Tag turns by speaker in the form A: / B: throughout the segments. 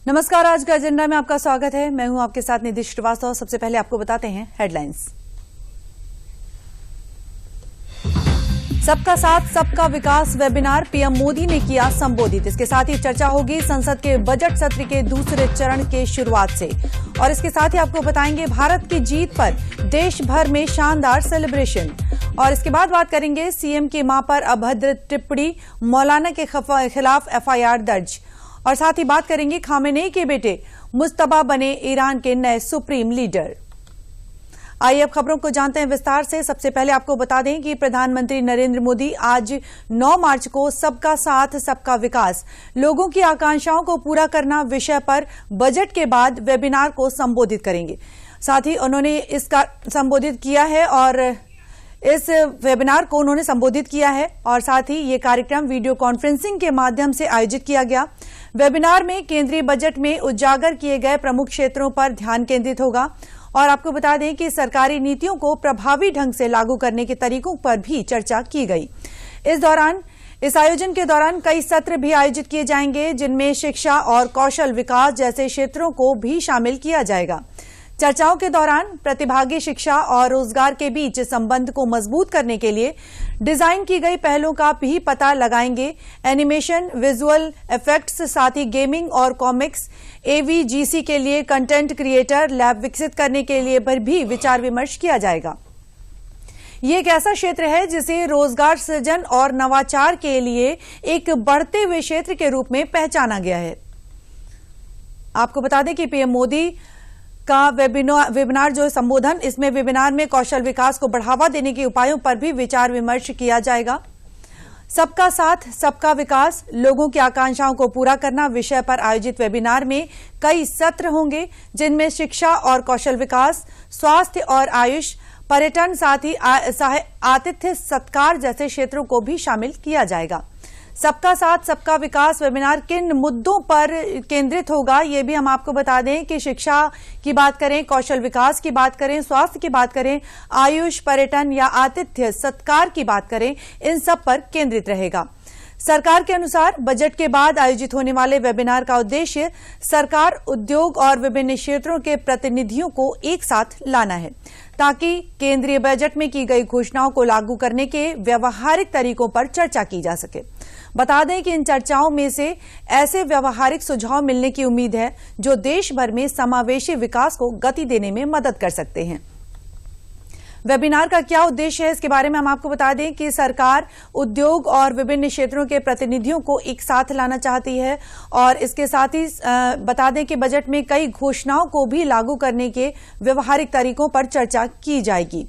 A: नमस्कार, आज का एजेंडा में आपका स्वागत है। मैं हूं आपके साथ निधि श्रीवास्तव। सबसे पहले आपको बताते हैं हेडलाइंस। सबका साथ सबका विकास वेबिनार पीएम मोदी ने किया संबोधित। इसके साथ ही चर्चा होगी संसद के बजट सत्र के दूसरे चरण के शुरुआत से। और इसके साथ ही आपको बताएंगे भारत की जीत पर देश भर में शानदार सेलिब्रेशन। और इसके बाद बात करेंगे सीएम की मां पर अभद्र टिप्पणी, मौलाना के खिलाफ एफआईआर दर्ज। और साथ ही बात करेंगे खामेनेई के बेटे मुस्तफा बने ईरान के नए सुप्रीम लीडर। आइए अब खबरों को जानते हैं विस्तार से। सबसे पहले आपको बता दें कि प्रधानमंत्री नरेंद्र मोदी आज 9 मार्च को सबका साथ सबका विकास, लोगों की आकांक्षाओं को पूरा करना विषय पर बजट के बाद वेबिनार को संबोधित करेंगे। साथ ही उन्होंने इसका संबोधित किया है और इस वेबिनार को उन्होंने संबोधित किया है और साथ ही ये कार्यक्रम वीडियो कॉन्फ्रेंसिंग के माध्यम से आयोजित किया गया। वेबिनार में केंद्रीय बजट में उजागर किए गए प्रमुख क्षेत्रों पर ध्यान केंद्रित होगा और आपको बता दें कि सरकारी नीतियों को प्रभावी ढंग से लागू करने के तरीकों पर भी चर्चा की गई। इस आयोजन के दौरान कई सत्र भी आयोजित किए जाएंगे, जिनमें शिक्षा और कौशल विकास जैसे क्षेत्रों को भी शामिल किया जाएगा। चर्चाओं के दौरान प्रतिभागी शिक्षा और रोजगार के बीच संबंध को मजबूत करने के लिए डिजाइन की गई पहलों का भी पता लगाएंगे। एनिमेशन, विजुअल इफेक्ट्स, साथ ही गेमिंग और कॉमिक्स, एवीजीसी के लिए कंटेंट क्रिएटर लैब विकसित करने के लिए पर भी विचार विमर्श किया जाएगा। ये एक ऐसा क्षेत्र है जिसे रोजगार सृजन और नवाचार के लिए एक बढ़ते हुए क्षेत्र के रूप में पहचाना गया है। आपको बता दें कि पीएम मोदी का वेबिनार जो संबोधन, इसमें वेबिनार में कौशल विकास को बढ़ावा देने के उपायों पर भी विचार विमर्श किया जाएगा। सबका साथ सबका विकास, लोगों की आकांक्षाओं को पूरा करना विषय पर आयोजित वेबिनार में कई सत्र होंगे, जिनमें शिक्षा और कौशल विकास, स्वास्थ्य और आयुष, पर्यटन, साथ ही आतिथ्य सत्कार जैसे क्षेत्रों को भी शामिल किया जाएगा। सबका साथ सबका विकास वेबिनार किन मुद्दों पर केंद्रित होगा, ये भी हम आपको बता दें कि शिक्षा की बात करें, कौशल विकास की बात करें, स्वास्थ्य की बात करें, आयुष, पर्यटन या आतिथ्य सत्कार की बात करें, इन सब पर केंद्रित रहेगा। सरकार के अनुसार बजट के बाद आयोजित होने वाले वेबिनार का उद्देश्य सरकार, उद्योग और विभिन्न क्षेत्रों के प्रतिनिधियों को एक साथ लाना है, ताकि केंद्रीय बजट में की गई घोषणाओं को लागू करने के व्यवहारिक तरीकों पर चर्चा की जा सके। बता दें कि इन चर्चाओं में से ऐसे व्यवहारिक सुझाव मिलने की उम्मीद है जो देश भर में समावेशी विकास को गति देने में मदद कर सकते हैं। वेबिनार का क्या उद्देश्य है, इसके बारे में हम आपको बता दें कि सरकार, उद्योग और विभिन्न क्षेत्रों के प्रतिनिधियों को एक साथ लाना चाहती है और इसके साथ ही बता दें कि बजट में कई घोषणाओं को भी लागू करने के व्यवहारिक तरीकों पर चर्चा की जाएगी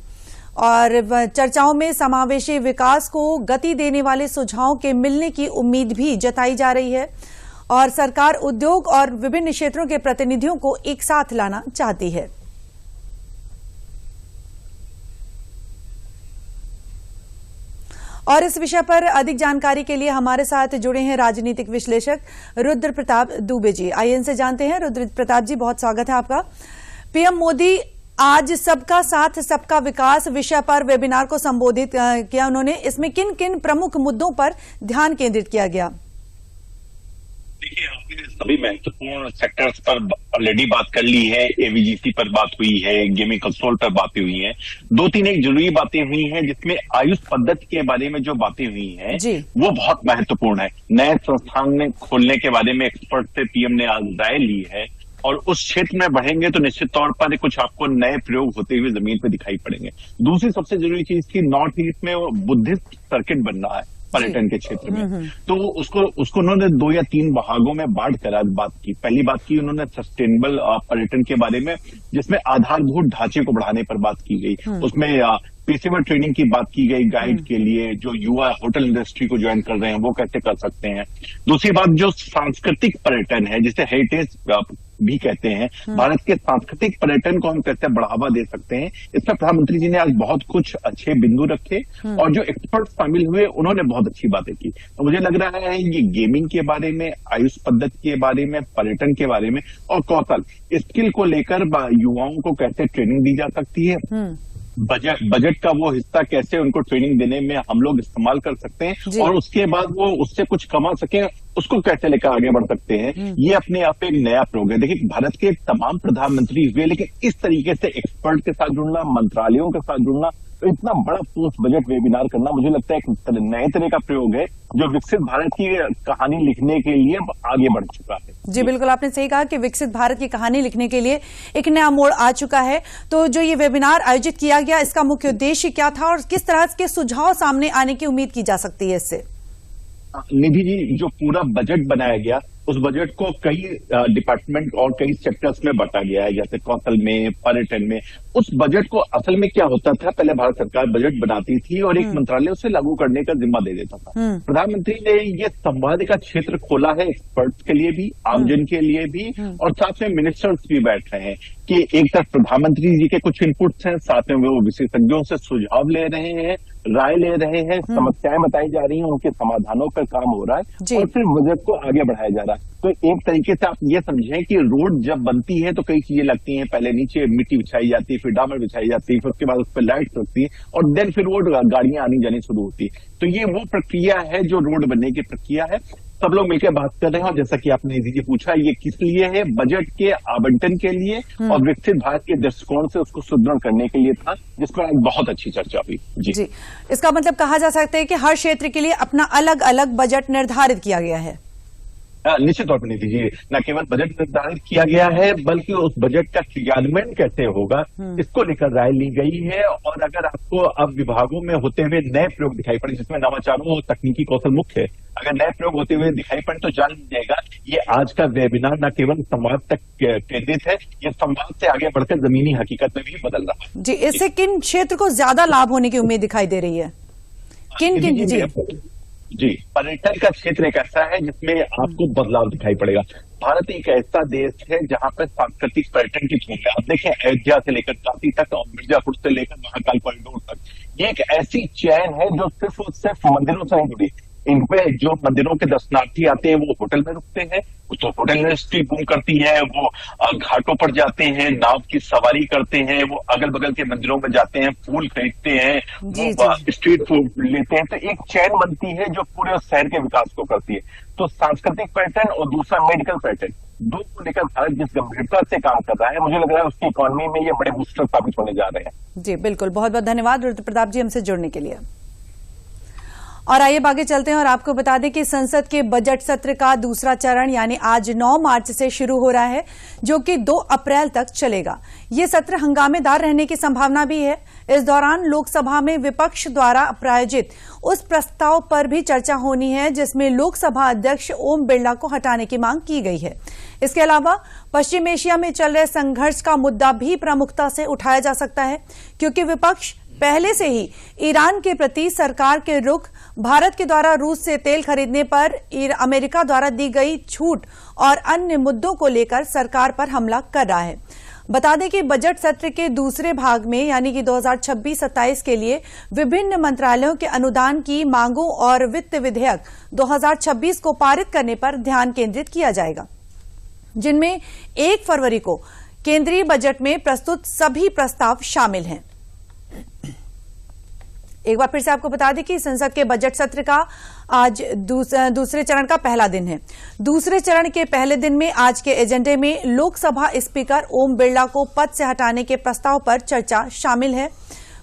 A: और चर्चाओं में समावेशी विकास को गति देने वाले सुझावों के मिलने की उम्मीद भी जताई जा रही है और सरकार, उद्योग और विभिन्न क्षेत्रों के प्रतिनिधियों को एक साथ लाना चाहती है। और इस विषय पर अधिक जानकारी के लिए हमारे साथ जुड़े हैं राजनीतिक विश्लेषक रुद्र प्रताप दुबे जी। आइए इनसे जानते हैं। रुद्र प्रताप जी, बहुत स्वागत है आपका। पीएम मोदी आज सबका साथ सबका विकास विषय पर वेबिनार को संबोधित किया उन्होंने। इसमें किन किन प्रमुख मुद्दों पर ध्यान केंद्रित किया गया?
B: देखिए, आपने सभी महत्वपूर्ण सेक्टर्स पर ऑलरेडी बात कर ली है। एवीजीसी पर बात हुई है, गेमिंग कंसोल पर बातें हुई हैं। 2-3 एक जरूरी बातें हुई हैं जिसमें आयुष पद्धति के बारे में जो बातें हुई हैं वो बहुत महत्वपूर्ण है। नए संस्थान खोलने के बारे में एक्सपर्ट से पीएम ने आज राय ली है और उस क्षेत्र में बढ़ेंगे तो निश्चित तौर पर कुछ आपको नए प्रयोग होते हुए जमीन पर दिखाई पड़ेंगे। दूसरी सबसे जरूरी चीज थी, नॉर्थ ईस्ट में बुद्धिस्ट सर्किट बन रहा है पर्यटन के क्षेत्र में, तो उसको उन्होंने 2 या 3 भागों में बांट कर आज बात की। पहली बात की उन्होंने सस्टेनेबल पर्यटन के बारे में, जिसमें आधारभूत ढांचे को बढ़ाने पर बात की गई। उसमें पेशेवर ट्रेनिंग की बात की गई, गाइड के लिए जो युवा होटल इंडस्ट्री को ज्वाइन कर रहे हैं वो कैसे कर सकते हैं। दूसरी बात जो सांस्कृतिक पर्यटन है, जिसे हेरिटेज भी कहते हैं, भारत के सांस्कृतिक पर्यटन को हम कैसे बढ़ावा दे सकते हैं, इसमें प्रधानमंत्री जी ने आज बहुत कुछ अच्छे बिंदु रखे और जो एक्सपर्ट शामिल हुए उन्होंने बहुत अच्छी बातें की। तो मुझे लग रहा है ये गेमिंग के बारे में, आयुष पद्धति के बारे में, पर्यटन के बारे में और कौशल स्किल को लेकर युवाओं को कैसे ट्रेनिंग दी जा सकती है, बजट का वो हिस्सा कैसे उनको ट्रेनिंग देने में हम लोग इस्तेमाल कर सकते हैं और उसके बाद वो उससे कुछ कमा सके, उसको कैसे लेकर आगे बढ़ सकते हैं, ये अपने आप एक नया प्रयोग है। देखिए, भारत के तमाम प्रधानमंत्री हुए, लेकिन इस तरीके से एक्सपर्ट के साथ जुड़ना, मंत्रालयों के साथ जुड़ना, तो इतना बड़ा पोस्ट बजट वेबिनार करना, मुझे लगता है एक नए तरह का प्रयोग है जो विकसित भारत की कहानी लिखने के लिए आगे बढ़ चुका है।
A: जी बिल्कुल, आपने सही कहा कि विकसित भारत की कहानी लिखने के लिए एक नया मोड़ आ चुका है। तो जो ये वेबिनार आयोजित किया गया, इसका मुख्य उद्देश्य क्या था और किस तरह के सुझाव सामने आने की उम्मीद की जा सकती है इससे?
B: निधि जी, जो पूरा बजट बनाया गया, उस बजट को कई डिपार्टमेंट और कई सेक्टर्स में बांटा गया है, जैसे कौशल में, पर्यटन में। उस बजट को असल में क्या होता था, पहले भारत सरकार बजट बनाती थी और एक मंत्रालय उसे लागू करने का जिम्मा दे देता था। प्रधानमंत्री ने ये संवाद का क्षेत्र खोला है एक्सपर्ट्स के लिए भी, आमजन के लिए भी, और साथ में मिनिस्टर्स भी बैठ रहे हैं कि एक तरफ प्रधानमंत्री जी के कुछ इनपुट्स हैं, साथ में वो विशेषज्ञों से सुझाव ले रहे हैं, राय ले रहे हैं, समस्याएं बताई जा रही हैं, उनके समाधानों पर काम हो रहा है और फिर बजट को आगे बढ़ाया जा रहा है। तो एक तरीके से आप ये समझें कि रोड जब बनती है तो कई चीजें लगती हैं, पहले नीचे मिट्टी बिछाई जाती है, फिर डामर बिछाई जाती है, फिर उसके बाद उस पर लाइट लगती है और देन फिर वो गाड़ियां आनी जानी शुरू होती है। तो ये वो प्रक्रिया है जो रोड बनने की प्रक्रिया है। सब लोग मिलकर बात कर रहे हैं और जैसा कि आपने दीदी पूछा, ये किस लिए है, बजट के आवंटन के लिए और विकसित भारत के दृष्टिकोण से उसको सुदृढ़ करने के लिए था, जिस पर आज बहुत अच्छी चर्चा हुई। जी,
A: इसका मतलब कहा जा सकता है कि हर क्षेत्र के लिए अपना अलग अलग बजट निर्धारित किया गया है।
B: निश्चित तौर पर नीति जी, न केवल बजट निर्धारित किया गया है बल्कि उस बजट का क्रियान्वयन कैसे होगा, इसको लेकर राय ली गई है। और अगर आपको अब विभागों में होते हुए नए प्रयोग दिखाई पड़े, जिसमें नवाचारों और तकनीकी कौशल मुख्य है, अगर नए प्रयोग होते हुए दिखाई पड़े तो जान लीजिएगा ये आज का वेबिनार न केवल संवाद तक केंद्रित है, ये संवाद से आगे बढ़कर जमीनी हकीकत में भी बदल रहा है।
A: जी, इससे किन क्षेत्र को ज्यादा लाभ होने की उम्मीद दिखाई दे रही है? किन
B: जी, पर्यटन का क्षेत्र एक ऐसा है जिसमें आपको बदलाव दिखाई पड़ेगा। भारत एक ऐसा देश है जहां पर सांस्कृतिक पर्यटन की धूम है। आप देखें, अयोध्या से लेकर काशी तक और मिर्जापुर से लेकर महाकाल कॉरिडोर तक, ये एक ऐसी चैन है जो सिर्फ और सिर्फ मंदिरों से नहीं जुड़ी। इन पे जो मंदिरों के दर्शनार्थी आते हैं वो होटल में रुकते हैं, तो होटल इंडस्ट्री बूम करती है, वो घाटों पर जाते हैं, नाव की सवारी करते हैं, वो अगल बगल के मंदिरों में जाते हैं, फूल खरीदते हैं, वो स्ट्रीट फूड लेते हैं। तो एक चैन बनती है जो पूरे शहर के विकास को करती है। तो सांस्कृतिक पर्यटन और दूसरा मेडिकल पर्यटन, दो को लेकर भारत जिस गंभीरता से काम कर रहा है, मुझे लग रहा है उसकी इकोनॉमी में ये बड़े बूस्टर साबित होने जा रहे हैं।
A: जी बिल्कुल, बहुत बहुत धन्यवाद रुद्र प्रताप जी हमसे जुड़ने के लिए। और आइए आगे चलते हैं और आपको बता दें कि संसद के बजट सत्र का दूसरा चरण यानी आज 9 मार्च से शुरू हो रहा है, जो कि 2 अप्रैल तक चलेगा। ये सत्र हंगामेदार रहने की संभावना भी है। इस दौरान लोकसभा में विपक्ष द्वारा प्रायोजित उस प्रस्ताव पर भी चर्चा होनी है जिसमें लोकसभा अध्यक्ष ओम बिरला को हटाने की मांग की गई है। इसके अलावा पश्चिम एशिया में चल रहे संघर्ष का मुद्दा भी प्रमुखता से उठाया जा सकता है, क्योंकि विपक्ष पहले से ही ईरान के प्रति सरकार के रुख, भारत के द्वारा रूस से तेल खरीदने पर अमेरिका द्वारा दी गई छूट और अन्य मुद्दों को लेकर सरकार पर हमला कर रहा है। बता दें कि बजट सत्र के दूसरे भाग में यानी कि 2026-27 के लिए विभिन्न मंत्रालयों के अनुदान की मांगों और वित्त विधेयक 2026 को पारित करने पर ध्यान केंद्रित किया जाएगा, जिनमें 1 फरवरी को केंद्रीय बजट में प्रस्तुत सभी प्रस्ताव शामिल हैं। एक बार फिर से आपको बता दें कि संसद के बजट सत्र का आज दूसरे चरण का पहला दिन है। दूसरे चरण के पहले दिन में आज के एजेंडे में लोकसभा स्पीकर ओम बिरला को पद से हटाने के प्रस्ताव पर चर्चा शामिल है।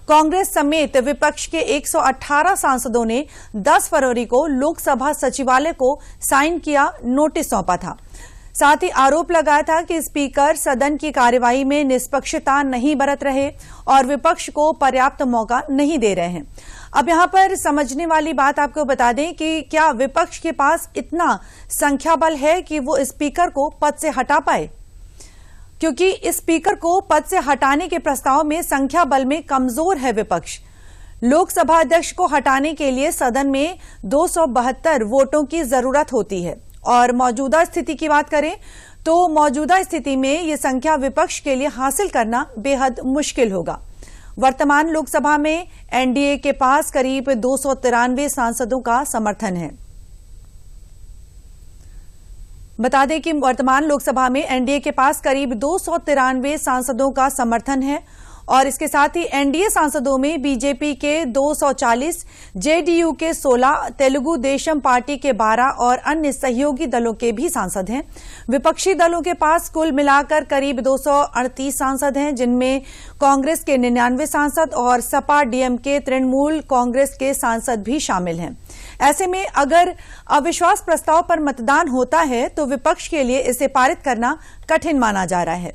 A: कांग्रेस समेत विपक्ष के 118 सांसदों ने 10 फरवरी को लोकसभा सचिवालय को साइन किया नोटिस सौंपा था। साथ ही आरोप लगाया था कि स्पीकर सदन की कार्यवाही में निष्पक्षता नहीं बरत रहे और विपक्ष को पर्याप्त मौका नहीं दे रहे हैं। अब यहां पर समझने वाली बात आपको बता दें कि क्या विपक्ष के पास इतना संख्या बल है कि वो स्पीकर को पद से हटा पाए, क्योंकि इस स्पीकर को पद से हटाने के प्रस्ताव में संख्या बल में कमजोर है विपक्ष। लोकसभा अध्यक्ष को हटाने के लिए सदन में 272 वोटों की जरूरत होती है और मौजूदा स्थिति की बात करें तो मौजूदा स्थिति में यह संख्या विपक्ष के लिए हासिल करना बेहद मुश्किल होगा। वर्तमान लोकसभा में एनडीए के पास करीब 293 सांसदों का समर्थन है। बता दें कि वर्तमान लोकसभा में एनडीए के पास करीब 293 सांसदों का समर्थन है और इसके साथ ही एनडीए सांसदों में बीजेपी के 240, जेडीयू के 16, तेलुगु देशम पार्टी के 12 और अन्य सहयोगी दलों के भी सांसद हैं। विपक्षी दलों के पास कुल मिलाकर करीब 238 सांसद हैं, जिनमें कांग्रेस के 99 सांसद और सपा, डीएमके, तृणमूल कांग्रेस के सांसद भी शामिल हैं। ऐसे में अगर अविश्वास प्रस्ताव पर मतदान होता है तो विपक्ष के लिए इसे पारित करना कठिन माना जा रहा है।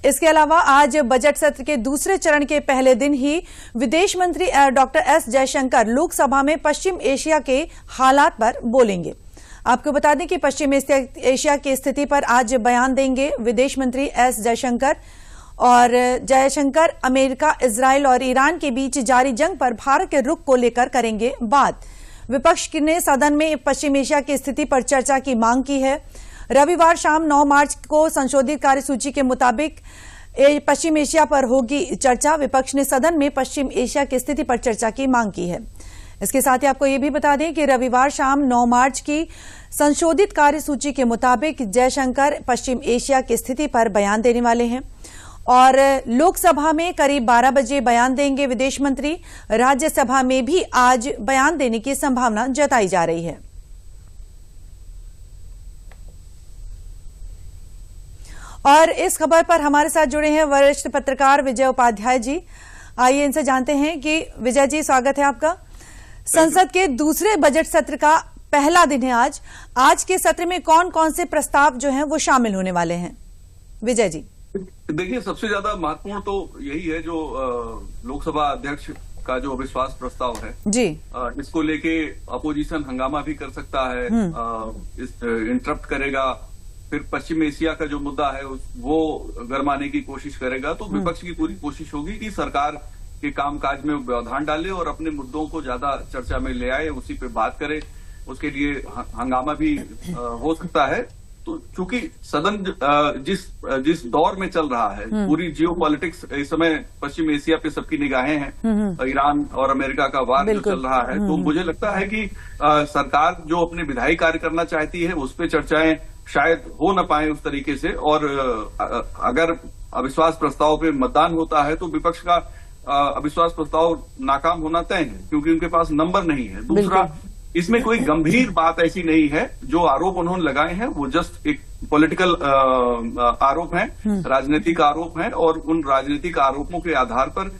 A: इसके अलावा आज बजट सत्र के दूसरे चरण के पहले दिन ही विदेश मंत्री डॉक्टर एस जयशंकर लोकसभा में पश्चिम एशिया के हालात पर बोलेंगे। आपको बता दें कि पश्चिम एशिया की स्थिति पर आज बयान देंगे विदेश मंत्री एस जयशंकर। और जयशंकर अमेरिका, इजराइल और ईरान के बीच जारी जंग पर भारत के रुख को लेकर करेंगे बात। विपक्ष ने सदन में पश्चिम एशिया की स्थिति पर चर्चा की मांग की है। रविवार शाम 9 मार्च को संशोधित कार्यसूची के मुताबिक पश्चिम एशिया पर होगी चर्चा। विपक्ष ने सदन में पश्चिम एशिया की स्थिति पर चर्चा की मांग की है। इसके साथ ही आपको यह भी बता दें कि रविवार शाम 9 मार्च की संशोधित कार्यसूची के मुताबिक जयशंकर पश्चिम एशिया की स्थिति पर बयान देने वाले हैं और लोकसभा में करीब 12 बजे बयान देंगे विदेश मंत्री। राज्यसभा में भी आज बयान देने की संभावना जताई जा रही है। और इस खबर पर हमारे साथ जुड़े हैं वरिष्ठ पत्रकार विजय उपाध्याय जी। आइए इनसे जानते हैं कि विजय जी, स्वागत है आपका। संसद के दूसरे बजट सत्र का पहला दिन है आज के सत्र में कौन कौन से प्रस्ताव जो हैं वो शामिल होने वाले हैं? विजय जी
C: देखिए, सबसे ज्यादा महत्वपूर्ण तो यही है जो लोकसभा अध्यक्ष का जो अविश्वास प्रस्ताव है
A: जी।
C: इसको लेके अपोजिशन हंगामा भी कर सकता है, इंटरप्ट करेगा। फिर पश्चिम एशिया का जो मुद्दा है वो गरमाने की कोशिश करेगा। तो विपक्ष की पूरी कोशिश होगी कि सरकार के कामकाज में व्यवधान डाले और अपने मुद्दों को ज्यादा चर्चा में ले आए, उसी पे बात करे। उसके लिए हंगामा भी हो सकता है। तो चूंकि सदन जिस दौर में चल रहा है, पूरी जियोपॉलिटिक्स इस समय पश्चिम एशिया पे सबकी निगाहें हैं, ईरान और अमेरिका का वार जो चल रहा है, तो मुझे लगता है कि सरकार जो अपने विधायी कार्य करना चाहती है उस पर चर्चाएं शायद हो न पाए उस तरीके से। और अगर अविश्वास प्रस्ताव पे मतदान होता है तो विपक्ष का अविश्वास प्रस्ताव नाकाम होना तय है, क्योंकि उनके पास नंबर नहीं है। दूसरा, इसमें कोई गंभीर बात ऐसी नहीं है। जो आरोप उन्होंने लगाए हैं वो जस्ट एक पॉलिटिकल आरोप हैं, राजनीतिक आरोप हैं, और उन राजनीतिक आरोपों के आधार पर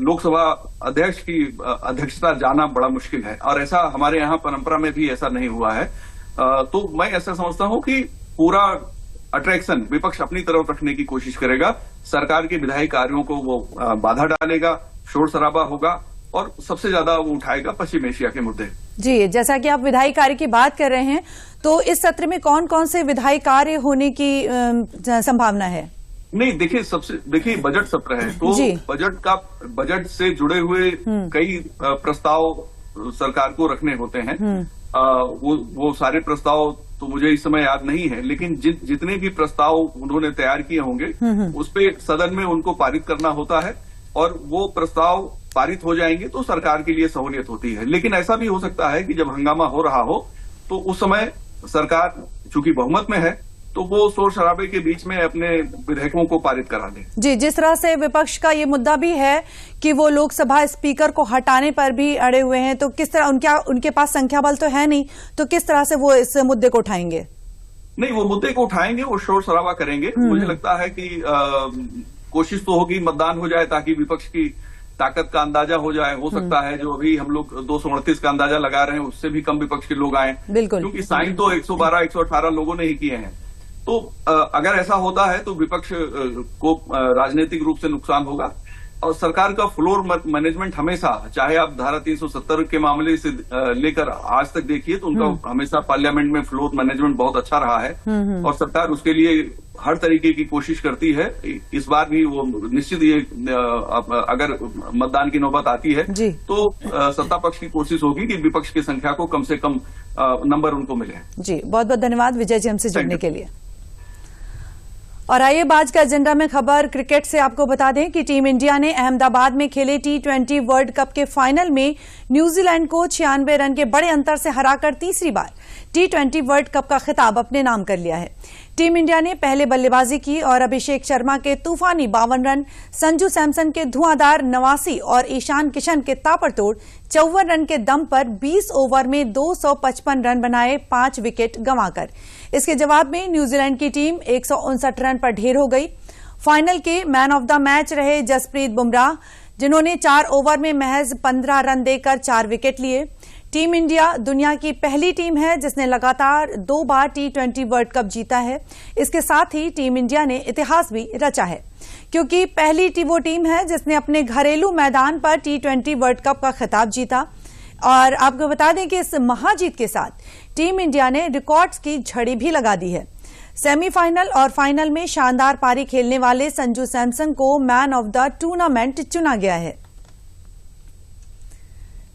C: लोकसभा अध्यक्ष की अध्यक्षता जाना बड़ा मुश्किल है। और ऐसा हमारे यहाँ परंपरा में भी ऐसा नहीं हुआ है। तो मैं ऐसा समझता हूं कि पूरा अट्रैक्शन विपक्ष अपनी तरफ रखने की कोशिश करेगा। सरकार के विधायी कार्यों को वो बाधा डालेगा, शोर शराबा होगा और सबसे ज्यादा वो उठाएगा पश्चिम एशिया के मुद्दे। जी,
A: जैसा कि आप विधायी कार्य की बात कर रहे हैं, तो इस सत्र में कौन कौन से विधायी कार्य होने की संभावना है?
C: नहीं, देखिए बजट सत्र है तो बजट से जुड़े हुए कई प्रस्ताव सरकार को रखने होते हैं। वो सारे प्रस्ताव तो मुझे इस समय याद नहीं है, लेकिन जितने भी प्रस्ताव उन्होंने तैयार किए होंगे उस पे सदन में उनको पारित करना होता है और वो प्रस्ताव पारित हो जाएंगे तो सरकार के लिए सहूलियत होती है। लेकिन ऐसा भी हो सकता है कि जब हंगामा हो रहा हो तो उस समय सरकार चूंकि बहुमत में है तो वो शोर शराबे के बीच में अपने विधेयकों को पारित करा दे।
A: जी, जिस तरह से विपक्ष का ये मुद्दा भी है कि वो लोकसभा स्पीकर को हटाने पर भी अड़े हुए हैं, तो किस तरह उनके पास संख्या बल तो है नहीं, तो किस तरह से वो इस मुद्दे को उठाएंगे?
C: नहीं, वो मुद्दे को उठाएंगे, वो शोर शराबा करेंगे। मुझे लगता है कि कोशिश तो होगी मतदान हो जाए ताकि विपक्ष की ताकत का अंदाजा हो जाए। हो सकता है जो अभी हम लोग 229 का अंदाजा लगा रहे हैं उससे भी कम विपक्ष के लोग आए, क्योंकि साइन तो 112, 118 लोगों ने ही किए हैं। तो अगर ऐसा होता है तो विपक्ष को राजनीतिक रूप से नुकसान होगा। और सरकार का फ्लोर मैनेजमेंट हमेशा, चाहे आप धारा 370 के मामले से लेकर आज तक देखिए, तो उनका हमेशा पार्लियामेंट में फ्लोर मैनेजमेंट बहुत अच्छा रहा है और सरकार उसके लिए हर तरीके की कोशिश करती है। इस बार भी वो निश्चित ये अगर मतदान की नौबत आती है तो सत्ता पक्ष की कोशिश होगी कि विपक्ष की संख्या को कम से कम नंबर उनको मिले।
A: जी, बहुत बहुत धन्यवाद विजय जी हमसे जुड़ने के लिए। और आइए आज का एजेंडा में खबर क्रिकेट से आपको बता दें कि टीम इंडिया ने अहमदाबाद में खेले T20 वर्ल्ड कप के फाइनल में न्यूजीलैंड को 96 रन के बड़े अंतर से हराकर तीसरी बार T20 वर्ल्ड कप का खिताब अपने नाम कर लिया है। टीम इंडिया ने पहले बल्लेबाजी की और अभिषेक शर्मा के तूफानी 52 रन, संजू सैमसन के धुआंधार 89 और ईशान किशन के ताबड़तोड़ 54 रन के दम पर 20 ओवर में 255 रन बनाए 5 विकेट गंवाकर। इसके जवाब में न्यूजीलैंड की टीम 159 रन पर ढेर हो गई। फाइनल के मैन ऑफ द मैच रहे जसप्रीत बुमराह, जिन्होंने 4 ओवर में महज 15 रन देकर 4 विकेट लिए। टीम इंडिया दुनिया की पहली टीम है जिसने लगातार 2 बार T20 वर्ल्ड कप जीता है। इसके साथ ही टीम इंडिया ने इतिहास भी रचा है, क्योंकि पहली वो टीम है जिसने अपने घरेलू मैदान पर T20 वर्ल्ड कप का खिताब जीता। और आपको बता दें कि इस महाजीत के साथ टीम इंडिया ने रिकॉर्ड्स की झड़ी भी लगा दी है। सेमीफाइनल और फाइनल में शानदार पारी खेलने वाले संजू सैमसन को मैन ऑफ द टूर्नामेंट चुना गया है।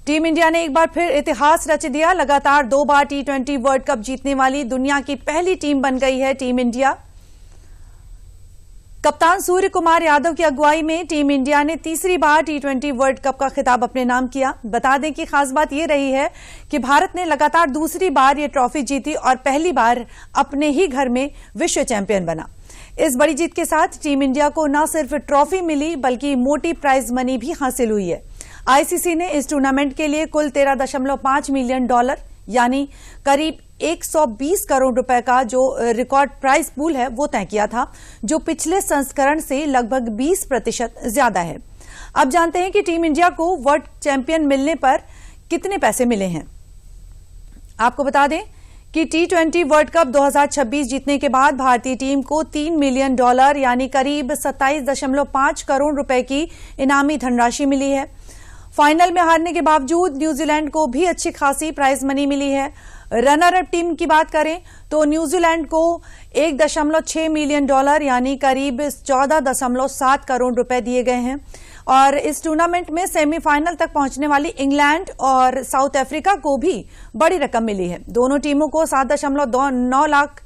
A: टीम इंडिया ने एक बार फिर इतिहास रच दिया। लगातार 2 बार T20 वर्ल्ड कप जीतने वाली दुनिया की पहली टीम बन गई है टीम इंडिया। कप्तान सूर्य कुमार यादव की अगुवाई में टीम इंडिया ने तीसरी बार T20 वर्ल्ड कप का खिताब अपने नाम किया। बता दें कि खास बात यह रही है कि भारत ने लगातार दूसरी बार ये ट्रॉफी जीती और पहली बार अपने ही घर में विश्व चैंपियन बना। इस बड़ी जीत के साथ टीम इंडिया को न सिर्फ ट्रॉफी मिली बल्कि मोटी प्राइज मनी भी हासिल हुई है। आईसीसी ने इस टूर्नामेंट के लिए कुल $13.5 मिलियन यानी करीब 120 करोड़ रुपए का जो रिकॉर्ड प्राइज पूल है वो तय किया था, जो पिछले संस्करण से लगभग 20% ज्यादा है। अब जानते हैं कि टीम इंडिया को वर्ल्ड चैंपियन मिलने पर कितने पैसे मिले हैं। आपको बता दें कि T20 वर्ल्ड कप 2026 जीतने के बाद भारतीय टीम को $3 मिलियन यानी करीब 27.5 करोड़ रुपए की इनामी धनराशि मिली है। फाइनल में हारने के बावजूद न्यूजीलैंड को भी अच्छी खासी प्राइज मनी मिली है। रनर अप टीम की बात करें तो न्यूजीलैंड को $1.6 मिलियन यानी करीब 14.7 करोड़ रुपए दिए गए हैं। और इस टूर्नामेंट में सेमीफाइनल तक पहुंचने वाली इंग्लैंड और साउथ अफ्रीका को भी बड़ी रकम मिली है। दोनों टीमों को $7.9 लाख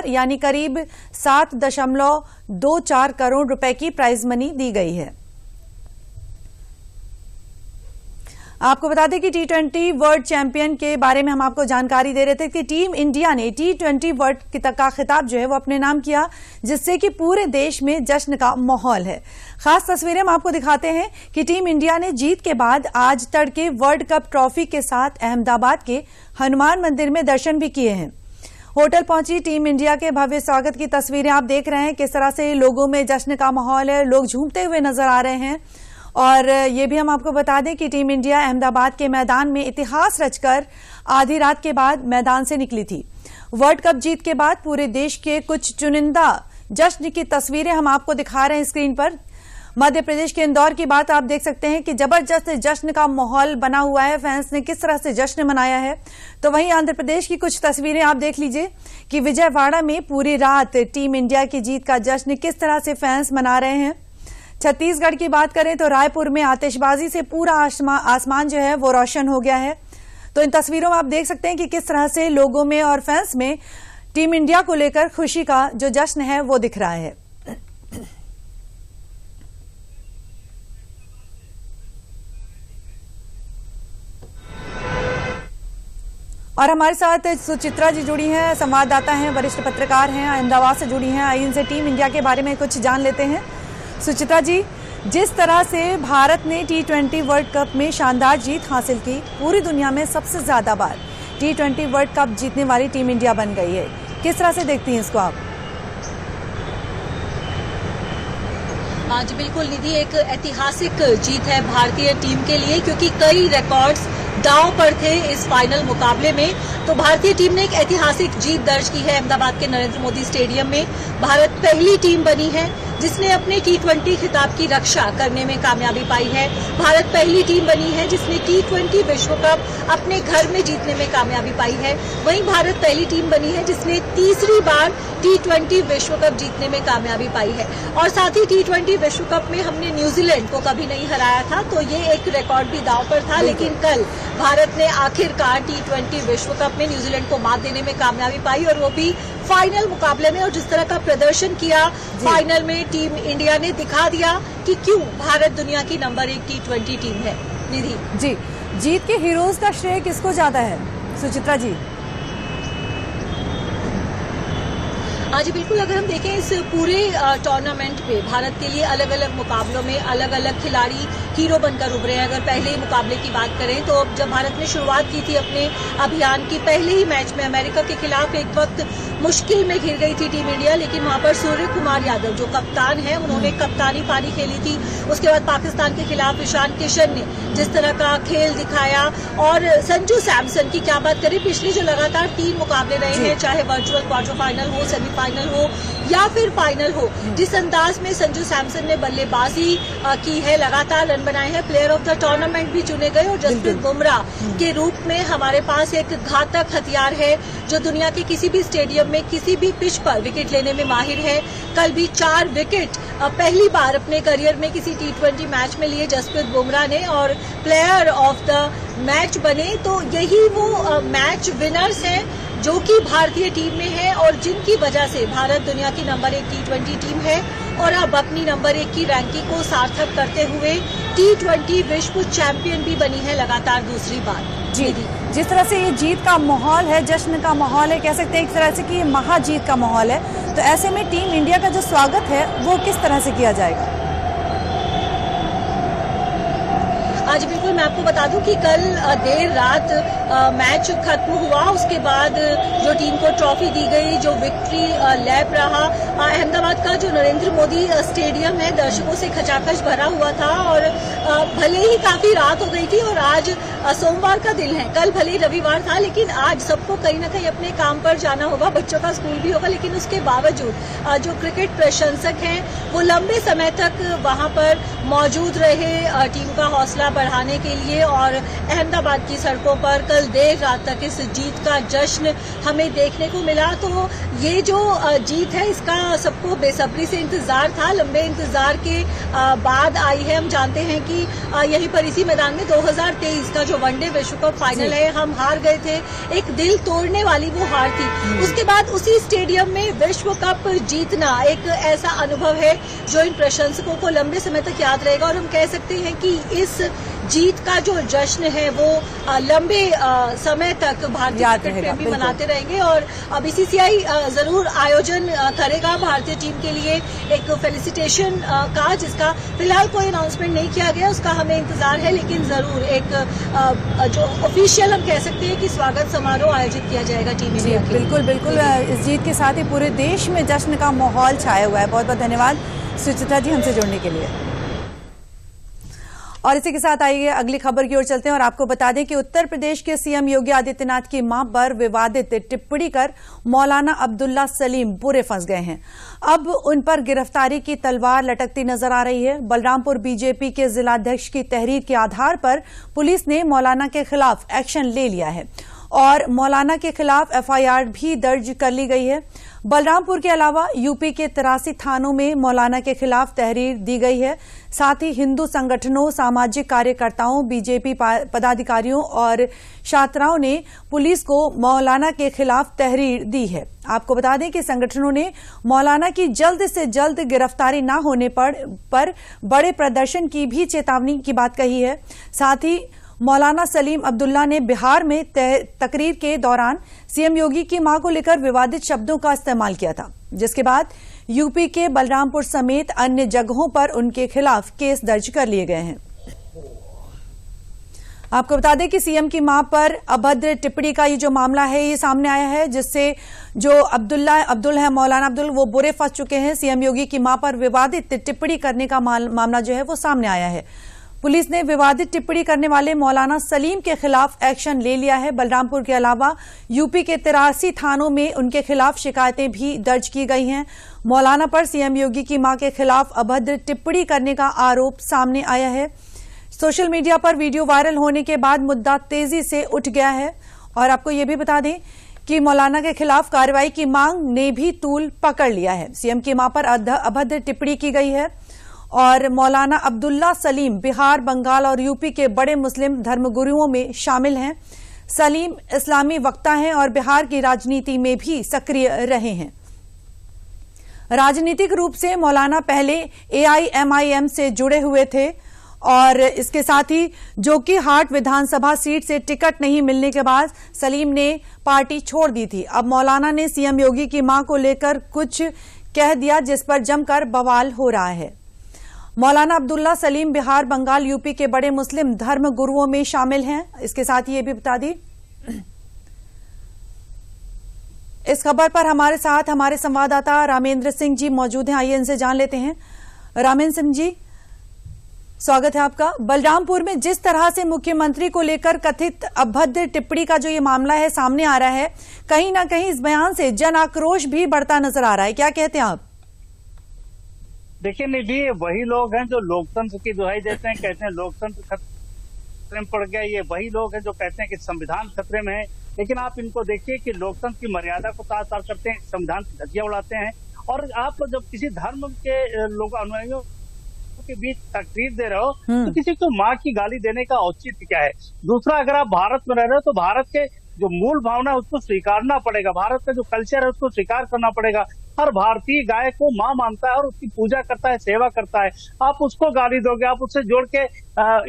A: यानी करीब 7.24 करोड़ रुपए की प्राइज मनी दी गई है। आपको बता दें कि T20 वर्ल्ड चैंपियन के बारे में हम आपको जानकारी दे रहे थे कि टीम इंडिया ने T20 वर्ल्ड का खिताब जो है वो अपने नाम किया, जिससे कि पूरे देश में जश्न का माहौल है। खास तस्वीरें हम आपको दिखाते हैं कि टीम इंडिया ने जीत के बाद आज तड़के वर्ल्ड कप ट्रॉफी के साथ अहमदाबाद के हनुमान मंदिर में दर्शन भी किए हैं। होटल पहुंची टीम इंडिया के भव्य स्वागत की तस्वीरें आप देख रहे हैं, किस तरह से लोगों में जश्न का माहौल है, लोग झूमते हुए नजर आ रहे हैं। और ये भी हम आपको बता दें कि टीम इंडिया अहमदाबाद के मैदान में इतिहास रचकर आधी रात के बाद मैदान से निकली थी। वर्ल्ड कप जीत के बाद पूरे देश के कुछ चुनिंदा जश्न की तस्वीरें हम आपको दिखा रहे हैं स्क्रीन पर। मध्य प्रदेश के इंदौर की बात आप देख सकते हैं कि जबरदस्त जश्न का माहौल बना हुआ है, फैंस ने किस तरह से जश्न मनाया है। तो वहीं आंध्र प्रदेश की कुछ तस्वीरें आप देख लीजिए कि विजयवाड़ा में पूरी रात टीम इंडिया की जीत का जश्न किस तरह से फैंस मना रहे हैं। छत्तीसगढ़ की बात करें तो रायपुर में आतिशबाजी से पूरा आसमान जो है वो रोशन हो गया है। तो इन तस्वीरों में आप देख सकते हैं कि किस तरह से लोगों में और फैंस में टीम इंडिया को लेकर खुशी का जो जश्न है वो दिख रहा है। और हमारे साथ सुचित्रा जी जुड़ी हैं, संवाददाता हैं, वरिष्ठ पत्रकार हैं, अहमदाबाद से जुड़ी हैं। आइए इनसे टीम इंडिया के बारे में कुछ जान लेते हैं। सुचित्रा जी, जिस तरह से भारत ने T20 वर्ल्ड कप में शानदार जीत हासिल की, पूरी दुनिया में सबसे ज्यादा बार T20 वर्ल्ड कप जीतने वाली टीम इंडिया बन गई है, किस तरह से देखती हैं इसको आप?
D: हाँ जी बिल्कुल निधि, एक ऐतिहासिक जीत है भारतीय टीम के लिए, क्योंकि कई रिकॉर्ड्स दांव पर थे इस फाइनल मुकाबले में। तो भारतीय टीम ने एक ऐतिहासिक जीत दर्ज की है अहमदाबाद के नरेंद्र मोदी स्टेडियम में। भारत पहली टीम बनी है जिसने अपने T20 खिताब की रक्षा करने में कामयाबी पाई है। भारत पहली टीम बनी है जिसने T20 विश्व कप अपने घर में जीतने में कामयाबी पाई है। वहीं भारत पहली टीम बनी है जिसने तीसरी बार T20 विश्व कप जीतने में कामयाबी पाई है। और साथ ही T20 विश्व कप में हमने न्यूजीलैंड को कभी नहीं हराया था, तो ये एक रिकॉर्ड भी दांव पर था। लेकिन कल भारत ने आखिरकार T20 विश्व कप में न्यूजीलैंड को मात देने में कामयाबी पाई, और वो भी फाइनल मुकाबले में। और जिस तरह का प्रदर्शन किया फाइनल में टीम इंडिया ने, दिखा दिया कि क्यों भारत दुनिया की नंबर 1 T20 टीम है। निधि
A: जी, जीत के हीरोज का श्रेय किसको ज्यादा है सुचित्रा जी?
D: आज बिल्कुल अगर हम देखें इस पूरे टूर्नामेंट पे भारत के लिए अलग अलग मुकाबलों में अलग अलग खिलाड़ी हीरो बनकर उभरे हैं। अगर पहले मुकाबले की बात करें तो जब भारत ने शुरुआत की थी अपने अभियान की, पहले ही मैच में अमेरिका के खिलाफ एक वक्त मुश्किल में घिर गई थी टीम इंडिया, लेकिन वहां पर सूर्य कुमार यादव जो कप्तान है उन्होंने कप्तानी पारी खेली थी। उसके बाद पाकिस्तान के खिलाफ ईशान किशन ने जिस तरह का खेल दिखाया, और संजू सैमसन की क्या बात करें, पिछले जो लगातार 3 मुकाबले रहे हैं, चाहे वर्चुअल क्वार्टर फाइनल हो, सेमीफाइनल हो या फिर फाइनल हो, जिस अंदाज में संजू सैमसन ने बल्लेबाजी की है, लगातार रन बनाए हैं, प्लेयर ऑफ द टूर्नामेंट भी चुने गए। और जसप्रीत बुमराह के रूप में हमारे पास एक घातक हथियार है जो दुनिया के किसी भी स्टेडियम में किसी भी पिच पर विकेट लेने में माहिर है। कल भी 4 विकेट पहली बार अपने करियर में किसी T20 मैच में लिए जसप्रीत बुमराह ने और प्लेयर ऑफ द मैच बने। तो यही वो मैच विनर्स हैं जो कि भारतीय टीम में है और जिनकी वजह से भारत दुनिया की नंबर 1 T20 टीम है और अब अपनी नंबर 1 की रैंकिंग को सार्थक करते हुए T20 विश्व चैंपियन भी बनी है लगातार दूसरी बार।
A: जी, जिस तरह से ये जीत का माहौल है, जश्न का माहौल है, कह सकते हैं एक तरह से कि ये महाजीत का माहौल है, तो ऐसे में टीम इंडिया का जो स्वागत है वो किस तरह से किया जाएगा?
D: आज बिल्कुल मैं आपको बता दूं कि कल देर रात मैच खत्म हुआ, उसके बाद जो टीम को ट्रॉफी दी गई, जो विक्ट्री लैप रहा, अहमदाबाद का जो नरेंद्र मोदी स्टेडियम है दर्शकों से खचाखच भरा हुआ था। और भले ही काफी रात हो गई थी और आज सोमवार का दिन है, कल भले ही रविवार था, लेकिन आज सबको कहीं ना कहीं अपने काम पर जाना होगा, बच्चों का स्कूल भी होगा, लेकिन उसके बावजूद जो क्रिकेट प्रशंसक हैं वो लंबे समय तक वहां पर मौजूद रहे टीम का हौसला बढ़ाने के लिए। और अहमदाबाद की सड़कों पर कल देर रात तक इस जीत का जश्न हमें देखने को मिला। तो ये जो जीत है इसका सबको बेसब्री से इंतजार था, लंबे इंतजार के बाद आई है। हम जानते हैं कि यहीं पर इसी मैदान में 2023 का जो वनडे विश्व कप फाइनल है हम हार गए थे, एक दिल तोड़ने वाली वो हार थी। उसके बाद उसी स्टेडियम में विश्व कप जीतना एक ऐसा अनुभव है जो इन प्रशंसकों को लंबे समय तक याद रहेगा। और हम कह सकते हैं कि इस जीत का जो जश्न है वो लंबे समय तक भारतीय क्रिकेट प्रेमी मनाते रहेंगे। और बीसीसीआई जरूर आयोजन करेगा भारतीय टीम के लिए एक फेलिसिटेशन का, जिसका फिलहाल कोई अनाउंसमेंट नहीं किया गया, उसका हमें इंतजार है, लेकिन जरूर एक जो ऑफिशियल हम कह सकते हैं कि स्वागत समारोह आयोजित किया जाएगा टीम इंडिया के।
A: बिल्कुल बिल्कुल, इस जीत के साथ ही पूरे देश में जश्न का माहौल छाया हुआ है। बहुत बहुत धन्यवाद सुचित्रा जी हमसे जुड़ने के लिए। और इसी के साथ आइए अगली खबर की ओर चलते हैं और आपको बता दें कि उत्तर प्रदेश के सीएम योगी आदित्यनाथ की मां पर विवादित टिप्पणी कर मौलाना अब्दुल्ला सलीम बुरे फंस गए हैं। अब उन पर गिरफ्तारी की तलवार लटकती नजर आ रही है। बलरामपुर बीजेपी के जिलाध्यक्ष की तहरीर के आधार पर पुलिस ने मौलाना के खिलाफ एक्शन ले लिया है और मौलाना के खिलाफ एफआईआर भी दर्ज कर ली गई है। बलरामपुर के अलावा यूपी के 83 थानों में मौलाना के खिलाफ तहरीर दी गई है। साथ ही हिंदू संगठनों, सामाजिक कार्यकर्ताओं, बीजेपी पदाधिकारियों और छात्राओं ने पुलिस को मौलाना के खिलाफ तहरीर दी है। आपको बता दें कि संगठनों ने मौलाना की जल्द से जल्द गिरफ्तारी न होने पर बड़े प्रदर्शन की भी चेतावनी की बात कही है। साथ ही मौलाना सलीम अब्दुल्ला ने बिहार में तकरीर के दौरान सीएम योगी की मां को लेकर विवादित शब्दों का इस्तेमाल किया था, जिसके बाद यूपी के बलरामपुर समेत अन्य जगहों पर उनके खिलाफ केस दर्ज कर लिए गए हैं। आपको बता दें कि सीएम की मां पर अभद्र टिप्पणी का ये जो मामला है ये सामने आया है, जिससे जो अब्दुल है मौलाना अब्दुल वो बुरे फंस चुके हैं। सीएम योगी की मां पर विवादित टिप्पणी करने का मामला जो है वो सामने आया है। पुलिस ने विवादित टिप्पणी करने वाले मौलाना सलीम के खिलाफ एक्शन ले लिया है। बलरामपुर के अलावा यूपी के 83 थानों में उनके खिलाफ शिकायतें भी दर्ज की गई हैं। मौलाना पर सीएम योगी की मां के खिलाफ अभद्र टिप्पणी करने का आरोप सामने आया है। सोशल मीडिया पर वीडियो वायरल होने के बाद मुद्दा तेजी से उठ गया है और आपको ये भी बता दें कि मौलाना के खिलाफ कार्रवाई की मांग ने भी तूल पकड़ लिया है। सीएम की मां पर अभद्र टिप्पणी की गई है और मौलाना अब्दुल्ला सलीम बिहार, बंगाल और यूपी के बड़े मुस्लिम धर्मगुरुओं में शामिल हैं। सलीम इस्लामी वक्ता हैं और बिहार की राजनीति में भी सक्रिय रहे हैं। राजनीतिक रूप से मौलाना पहले एआईएमआईएम से जुड़े हुए थे और इसके साथ ही जोकीहाट विधानसभा सीट से टिकट नहीं मिलने के बाद सलीम ने पार्टी छोड़ दी थी। अब मौलाना ने सीएम योगी की मां को लेकर कुछ कह दिया, जिस पर जमकर बवाल हो रहा है। मौलाना अब्दुल्ला सलीम बिहार, बंगाल, यूपी के बड़े मुस्लिम धर्म गुरुओं में शामिल हैं। इसके साथ ही ये भी बता दी, इस खबर पर हमारे साथ हमारे संवाददाता रामेंद्र सिंह जी मौजूद हैं। आइए इनसे जान लेते हैं। रामेंद्र सिंह जी, स्वागत है आपका। बलरामपुर में जिस तरह से मुख्यमंत्री को लेकर कथित अभद्र टिप्पणी का जो ये मामला है सामने आ रहा है, कहीं ना कहीं इस बयान से जन आक्रोश भी बढ़ता नजर आ रहा है, क्या कहते हैं आप?
E: देखिए निधि, वही लोग हैं जो लोकतंत्र की दुहाई देते हैं, कहते हैं लोकतंत्र खतरे में पड़ गया। ये वही लोग हैं जो कहते हैं कि संविधान खतरे में है। लेकिन आप इनको देखिए कि लोकतंत्र की मर्यादा को तार तार करते हैं, संविधान की धज्जियां उड़ाते हैं। और आप जब किसी धर्म के लोग अनुयायियों के बीच तकरीर दे रहे हो तो किसी को माँ की गाली देने का औचित्य क्या है? दूसरा, अगर आप भारत में रह रहे हो तो भारत के जो मूल भावना है उसको स्वीकारना पड़ेगा, भारत का जो कल्चर है उसको स्वीकार करना पड़ेगा। हर भारतीय गाय को माँ मानता है और उसकी पूजा करता है, सेवा करता है। आप उसको गाली दोगे, आप उससे जोड़ के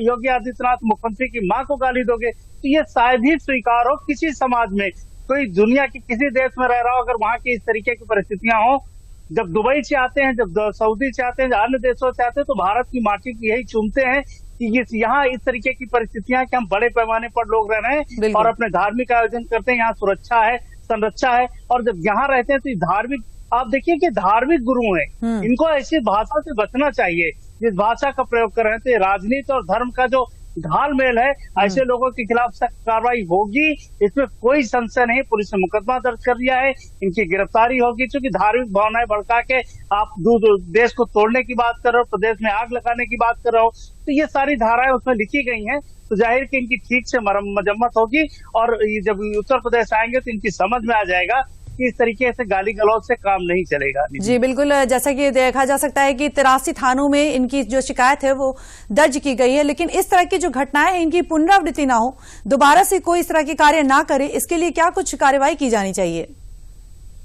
E: योगी आदित्यनाथ मुख्यमंत्री की माँ को गाली दोगे, तो ये शायद ही स्वीकार हो किसी समाज में। कोई दुनिया के किसी देश में रह रहा हो, अगर वहाँ की इस तरीके की परिस्थितियां हो, जब दुबई से आते हैं, जब सऊदी से आते हैं, जब अन्य देशों से आते हैं, तो भारत की माटी की यही चूमते हैं कि यहाँ इस तरीके की परिस्थितियां कि हम बड़े पैमाने पर लोग रह रहे हैं और अपने धार्मिक आयोजन करते हैं, यहाँ सुरक्षा है, संरक्षा है। और जब यहाँ रहते हैं तो धार्मिक, आप देखिए कि धार्मिक गुरु हैं, इनको ऐसी भाषा से बचना चाहिए जिस भाषा का प्रयोग कर रहे थे। राजनीति और धर्म का जो घालमेल है, ऐसे लोगों के खिलाफ सख्त कार्रवाई होगी, इसमें कोई संशय नहीं। पुलिस ने मुकदमा दर्ज कर लिया है, इनकी गिरफ्तारी होगी। क्योंकि धार्मिक भावनाएं भड़का के आप देश को तोड़ने की बात कर रहे हो, प्रदेश में आग लगाने की बात कर रहे हो, तो ये सारी धाराएं उसमें लिखी गई हैं। तो जाहिर कि इनकी ठीक से मजम्मत होगी और जब उत्तर प्रदेश आएंगे तो इनकी समझ में आ जाएगा कि इस तरीके से गाली गलौज से काम नहीं चलेगा।
A: जी बिल्कुल, जैसा कि देखा जा सकता है कि 83 थानों में इनकी जो शिकायत है वो दर्ज की गई है, लेकिन इस तरह की जो घटनाएं हैं इनकी पुनरावृत्ति ना हो, दोबारा से कोई इस तरह के कार्य ना करे, इसके लिए क्या कुछ कार्रवाई की जानी चाहिए?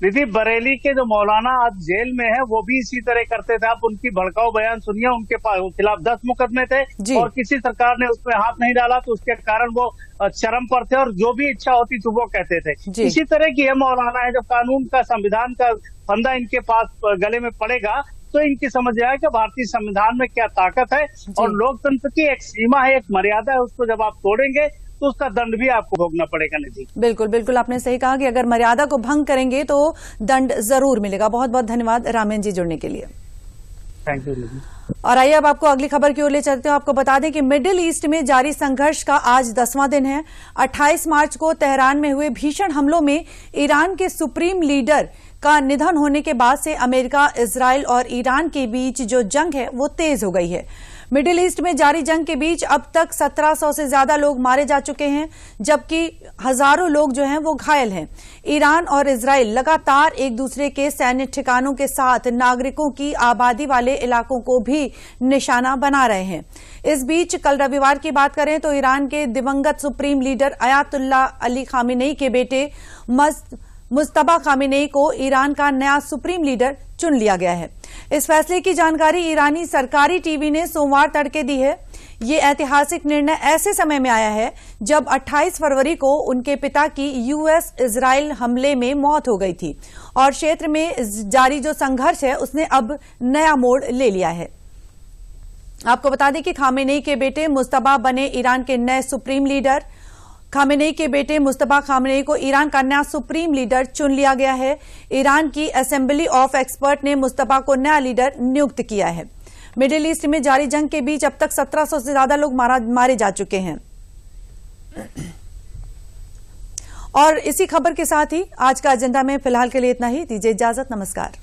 E: दीदी, बरेली के जो मौलाना आज जेल में है वो भी इसी तरह करते थे। आप उनकी भड़काऊ बयान सुनिए, उनके खिलाफ 10 मुकदमे थे और किसी सरकार ने उसमें हाथ नहीं डाला, तो उसके कारण वो चरम पर थे और जो भी इच्छा होती थी वो कहते थे। इसी तरह की ये मौलाना है, जब कानून का, संविधान का फंदा इनके पास गले में पड़ेगा तो इनकी समझ आएगा कि भारतीय संविधान में क्या ताकत है और लोकतंत्र की एक सीमा है, एक मर्यादा है, उसको जब आप तोड़ेंगे तो उसका दंड भी आपको भोगना पड़ेगा। निधि,
A: बिल्कुल बिल्कुल, आपने सही कहा कि अगर मर्यादा को भंग करेंगे तो दंड जरूर मिलेगा। बहुत बहुत धन्यवाद रामेन जी जुड़ने के लिए।
E: Thank you.
A: और आइए अब आपको अगली खबर की ओर ले चलते हो। आपको बता दें कि मिडिल ईस्ट में जारी संघर्ष का आज 10वां दिन है। 28 मार्च को तेहरान में हुए भीषण हमलों में ईरान के सुप्रीम लीडर का निधन होने के बाद से अमेरिका, इजराइल और ईरान के बीच जो जंग है वो तेज हो गई है। मिडिल ईस्ट में जारी जंग के बीच अब तक 1700 से ज्यादा लोग मारे जा चुके हैं, जबकि हजारों लोग जो हैं वो घायल हैं। ईरान और इजराइल लगातार एक दूसरे के सैन्य ठिकानों के साथ नागरिकों की आबादी वाले इलाकों को भी निशाना बना रहे हैं। इस बीच कल रविवार की बात करें तो ईरान के दिवंगत supreme leader Ayatollah Ali Khamenei के बेटे मुज्तबा खामेनेई को ईरान का नया सुप्रीम लीडर चुन लिया गया है। इस फैसले की जानकारी ईरानी सरकारी टीवी ने सोमवार तड़के दी है। ये ऐतिहासिक निर्णय ऐसे समय में आया है जब 28 फरवरी को उनके पिता की यूएस इजराइल हमले में मौत हो गई थी और क्षेत्र में जारी जो संघर्ष है उसने अब नया मोड़ ले लिया है। आपको बता दें कि खामेनेई के बेटे मुज्तबा बने ईरान के नए सुप्रीम लीडर। खामेनेई के बेटे मुज्तबा खामेनेई को ईरान का नया सुप्रीम लीडर चुन लिया गया है। ईरान की असेंबली ऑफ एक्सपर्ट ने मुज्तबा को नया लीडर नियुक्त किया है। मिडिल ईस्ट में जारी जंग के बीच अब तक 1700 से ज्यादा लोग मारे जा चुके हैं। और इसी खबर के साथ ही आज का एजेंडा में फिलहाल के लिए इतना ही। दीजिए इजाजत, नमस्कार।